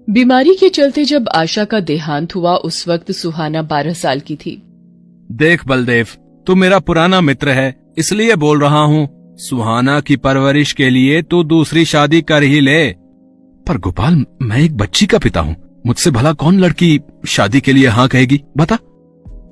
बीमारी के चलते जब आशा का देहांत हुआ उस वक्त सुहाना 12 साल की थी। देख बलदेव, तू मेरा पुराना मित्र है, इसलिए बोल रहा हूँ, सुहाना की परवरिश के लिए तू दूसरी शादी कर ही ले। पर गोपाल, मैं एक बच्ची का पिता हूँ, मुझसे भला कौन लड़की शादी के लिए हाँ कहेगी, बता।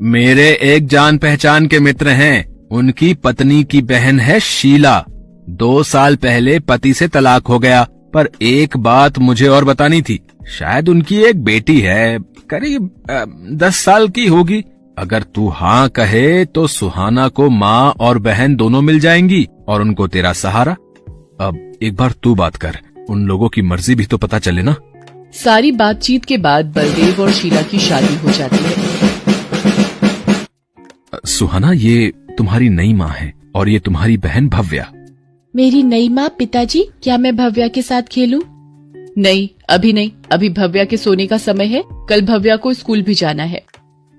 मेरे एक जान पहचान के मित्र हैं, उनकी पत्नी की बहन है शीला। 2 साल पहले पति से तलाक हो गया, पर एक बात मुझे और बतानी थी। शायद उनकी एक बेटी है, करीब 10 साल की होगी। अगर तू हाँ कहे तो सुहाना को माँ और बहन दोनों मिल जाएंगी और उनको तेरा सहारा। अब एक बार तू बात कर, उन लोगों की मर्जी भी तो पता चले ना। सारी बातचीत के बाद बलदेव और शीला की शादी हो जाती है। सुहाना, ये तुम्हारी नई माँ है और ये तुम्हारी बहन भव्या। मेरी नई माँ। पिताजी, क्या मैं भव्या के साथ खेलूं? नहीं, अभी नहीं, अभी भव्या के सोने का समय है, कल भव्या को स्कूल भी जाना है।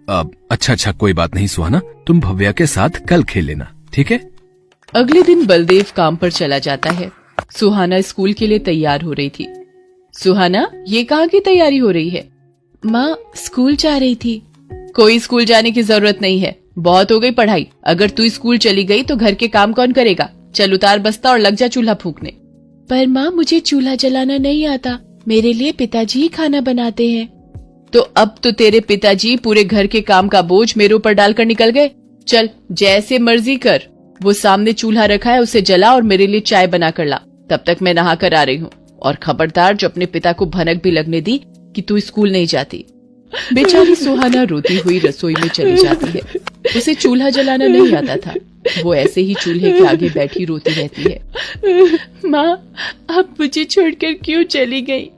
अच्छा, कोई बात नहीं सुहाना, तुम भव्या के साथ कल खेल लेना, ठीक है। अगले दिन बलदेव काम पर चला जाता है। सुहाना स्कूल के लिए तैयार हो रही थी। सुहाना, ये कहाँ की तैयारी हो रही है? माँ, स्कूल जा रही थी। कोई स्कूल जाने की जरूरत नहीं है, बहुत हो गई पढ़ाई। अगर तू स्कूल चली गई तो घर के काम कौन करेगा? चल उतार बस्ता और लग जा चूल्हा फूंकने। पर माँ, मुझे चूल्हा जलाना नहीं आता, मेरे लिए पिताजी ही खाना बनाते हैं। तो अब तो तेरे पिताजी पूरे घर के काम का बोझ मेरे ऊपर डालकर निकल गए। चल, जैसे मर्जी कर, वो सामने चूल्हा रखा है, उसे जला और मेरे लिए चाय बना कर ला, तब तक मैं नहा कर आ रही हूँ। और खबरदार, जो अपने पिता को भनक भी लगने दी कि तू स्कूल नहीं जाती। बेचारी सुहाना रोती हुई रसोई में चली जाती है। उसे चूल्हा जलाना नहीं आता था, वो ऐसे ही चूल्हे के आगे बैठी रोती रहती है। माँ, अब मुझे छोड़कर क्यों चली गई?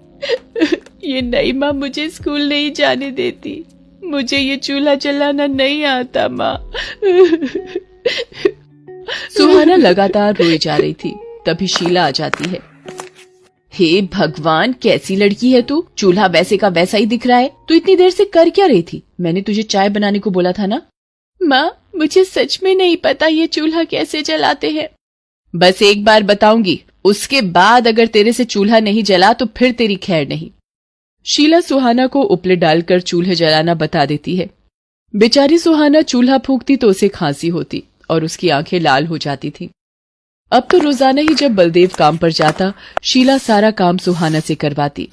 ये नई माँ मुझे स्कूल नहीं जाने देती, मुझे ये चूल्हा जलाना नहीं आता माँ। सुहाना लगातार रोई जा रही थी, तभी शीला आ जाती है। हे भगवान, कैसी लड़की है तू, चूल्हा वैसे का वैसा ही दिख रहा है। तू इतनी देर से कर क्या रही थी? मैंने तुझे चाय बनाने को बोला था ना। माँ, मुझे सच में नहीं पता ये चूल्हा कैसे जलाते हैं। बस एक बार बताऊंगी, उसके बाद अगर तेरे से चूल्हा नहीं जला तो फिर तेरी खैर नहीं। शीला सुहाना को उपले डालकर चूल्हे जलाना बता देती है। बेचारी सुहाना चूल्हा फूंकती तो उसे खांसी होती और उसकी आंखें लाल हो जाती थी। अब तो रोजाना ही जब बलदेव काम पर जाता, शीला सारा काम सुहाना से करवाती।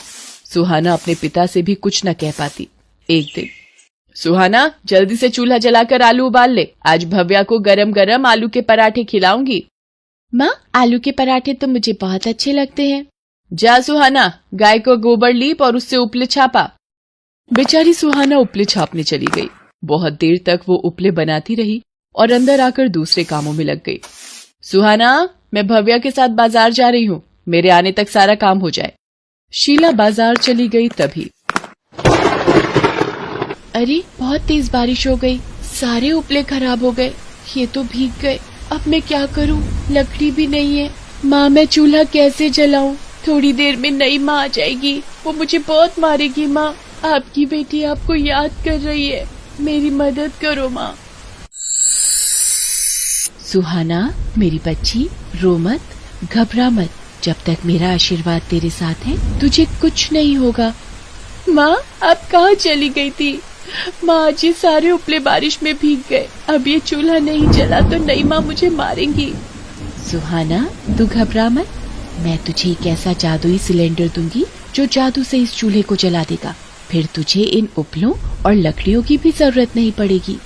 सुहाना अपने पिता से भी कुछ न कह पाती। एक दिन, सुहाना, जल्दी से चूल्हा जलाकर आलू उबाल ले, आज भव्या को गरम गरम आलू के पराठे खिलाऊंगी। माँ, आलू के पराठे तो मुझे बहुत अच्छे लगते हैं। जा सुहाना, गाय को गोबर लीप और उससे उपले छापा। बेचारी सुहाना उपले छापने चली गई। बहुत देर तक वो उपले बनाती रही और अंदर आकर दूसरे कामों में लग गई। सुहाना, मैं भव्या के साथ बाजार जा रही हूँ, मेरे आने तक सारा काम हो जाए। शीला बाजार चली गई। तभी अरे, बहुत तेज बारिश हो गई, सारे उपले खराब हो गए, ये तो भीग गए। अब मैं क्या करूँ? लकड़ी भी नहीं है। माँ, मैं चूल्हा कैसे जलाऊं? थोड़ी देर में नई माँ आ जाएगी, वो मुझे बहुत मारेगी। माँ, आपकी बेटी आपको याद कर रही है, मेरी मदद करो माँ। सुहाना, मेरी बच्ची, रो मत, घबरा मत, जब तक मेरा आशीर्वाद तेरे साथ है तुझे कुछ नहीं होगा। माँ, आप कहाँ चली गई थी? माँ, आज ये सारे उपले बारिश में भीग गए, अब ये चूल्हा नहीं जला तो नई माँ मुझे मारेंगी। सुहाना, तू घबरा मत, मैं तुझे एक ऐसा जादुई सिलेंडर दूंगी जो जादू से इस चूल्हे को जला देगा, फिर तुझे इन उपलों और लकड़ियों की भी जरूरत नहीं पड़ेगी।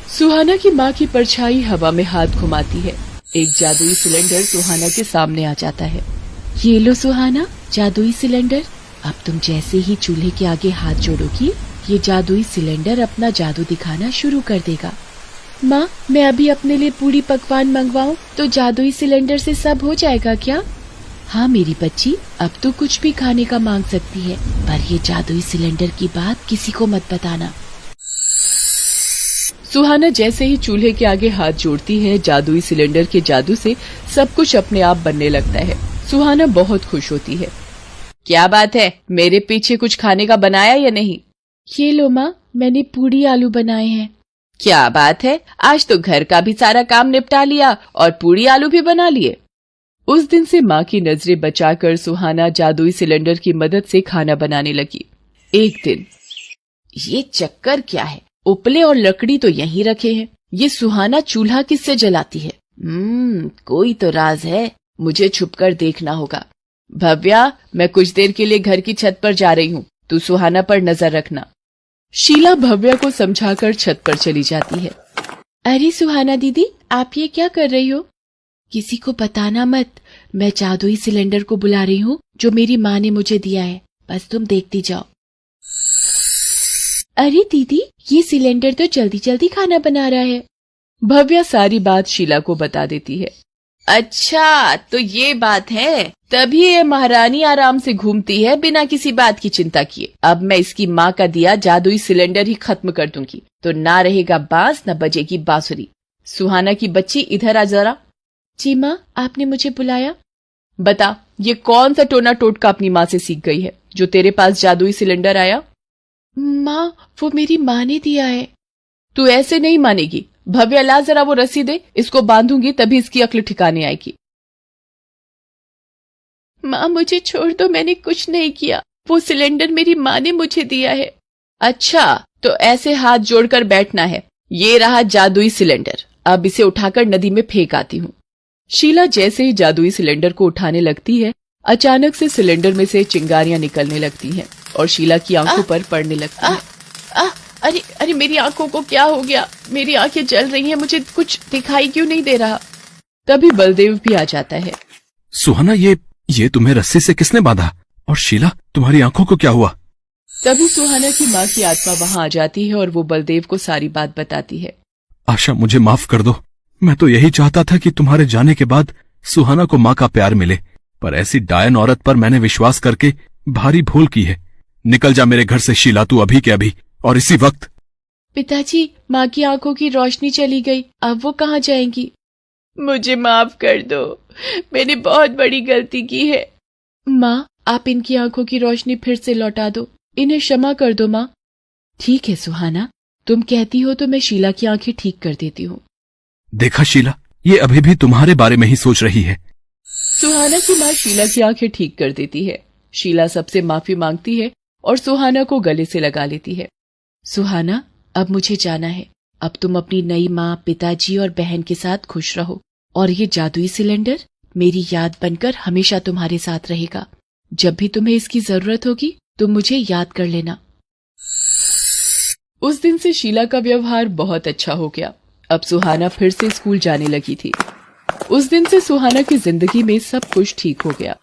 सुहाना की माँ की परछाई हवा में हाथ घुमाती है। एक जादुई सिलेंडर सुहाना के सामने आ जाता है। ये लो सुहाना, जादुई सिलेंडर। अब तुम जैसे ही चूल्हे के आगे हाथ जोड़ोगी, ये जादुई सिलेंडर अपना जादू दिखाना शुरू कर देगा। माँ, मैं अभी अपने लिए पूरी पकवान मंगवाऊं तो जादुई सिलेंडर से सब हो जाएगा क्या? हाँ मेरी बच्ची, अब तो कुछ भी खाने का मांग सकती है, पर ये जादुई सिलेंडर की बात किसी को मत बताना। सुहाना जैसे ही चूल्हे के आगे हाथ जोड़ती है, जादुई सिलेंडर के जादू से सब कुछ अपने आप बनने लगता है। सुहाना बहुत खुश होती है। क्या बात है, मेरे पीछे कुछ खाने का बनाया या नहीं? ये लो माँ, मैंने पूरी आलू बनाए हैं। क्या बात है, आज तो घर का भी सारा काम निपटा लिया और पूरी आलू भी बना लिए। उस दिन से माँ की नजरें बचाकर सुहाना जादुई सिलेंडर की मदद से खाना बनाने लगी। एक दिन, ये चक्कर क्या है? उपले और लकड़ी तो यहीं रखे हैं, ये सुहाना चूल्हा किससे जलाती है? कोई तो राज है, मुझे छुपकर देखना होगा। भव्या, मैं कुछ देर के लिए घर की छत पर जा रही हूँ, तू सुहाना पर नजर रखना। शीला भव्या को समझाकर छत पर चली जाती है। अरे सुहाना दीदी, आप ये क्या कर रही हो? किसी को बताना मत, मैं जादुई सिलेंडर को बुला रही हूँ जो मेरी माँ ने मुझे दिया है, बस तुम देखती जाओ। अरे दीदी, ये सिलेंडर तो जल्दी जल्दी खाना बना रहा है। भव्या सारी बात शीला को बता देती है। अच्छा, तो ये बात है, तभी ये महारानी आराम से घूमती है बिना किसी बात की चिंता किए। अब मैं इसकी माँ का दिया जादुई सिलेंडर ही खत्म कर दूंगी, तो ना रहेगा बांस न बजेगी बांसुरी। सुहाना की बच्ची, इधर आ जरा। जी माँ, आपने मुझे बुलाया? बता, ये कौन सा टोना टोटका अपनी माँ से सीख गई है जो तेरे पास जादुई सिलेंडर आया? माँ, वो मेरी माँ ने दिया है। तू ऐसे नहीं मानेगी। भव्या, ला जरा वो रस्सी दे, इसको बांधूंगी तभी इसकी अक्ल ठिकाने आएगी। माँ मुझे छोड़ दो, मैंने कुछ नहीं किया, वो सिलेंडर मेरी माँ ने मुझे दिया है। अच्छा, तो ऐसे हाथ जोड़कर बैठना है। ये रहा जादुई सिलेंडर, अब इसे उठाकर नदी में फेंक आती हूँ। शीला जैसे ही जादुई सिलेंडर को उठाने लगती है, अचानक से सिलेंडर में से चिंगारियां निकलने लगती हैं और शीला की आंखों पर पड़ने लगती है। अरे अरे, मेरी आंखों को क्या हो गया? मेरी आंखें जल रही हैं, मुझे कुछ दिखाई क्यों नहीं दे रहा? तभी बलदेव भी आ जाता है। सुहाना, ये तुम्हें रस्सी से किसने बांधा? और शीला, तुम्हारी आंखों को क्या हुआ? तभी सुहाना की माँ की आत्मा वहां आ जाती है और वो बलदेव को सारी बात बताती है। आशा, मुझे माफ कर दो, मैं तो यही चाहता था कि तुम्हारे जाने के बाद सुहाना को माँ का प्यार मिले, पर ऐसी डायन औरत पर मैंने विश्वास करके भारी भूल की है। निकल जा मेरे घर से शीला, तू अभी के अभी, और इसी वक्त। पिताजी, माँ की आंखों की रोशनी चली गई, अब वो कहाँ जाएंगी? मुझे माफ कर दो, मैंने बहुत बड़ी गलती की है। माँ, आप इनकी आंखों की रोशनी फिर से लौटा दो, इन्हें क्षमा कर दो माँ। ठीक है सुहाना, तुम कहती हो तो मैं शीला की आंखें ठीक कर देती हूँ। देखा शीला, ये अभी भी तुम्हारे बारे में ही सोच रही है। सुहाना की माँ शीला की आंखें ठीक कर देती है। शीला सबसे माफी मांगती है और सुहाना को गले से लगा लेती है। सुहाना, अब मुझे जाना है। अब तुम अपनी नई माँ, पिताजी और बहन के साथ खुश रहो, और ये जादुई सिलेंडर मेरी याद बनकर हमेशा तुम्हारे साथ रहेगा। जब भी तुम्हें इसकी जरूरत होगी तुम मुझे याद कर लेना। उस दिन से शीला का व्यवहार बहुत अच्छा हो गया। अब सुहाना फिर से स्कूल जाने लगी थी। उस दिन से सुहाना की जिंदगी में सब कुछ ठीक हो गया।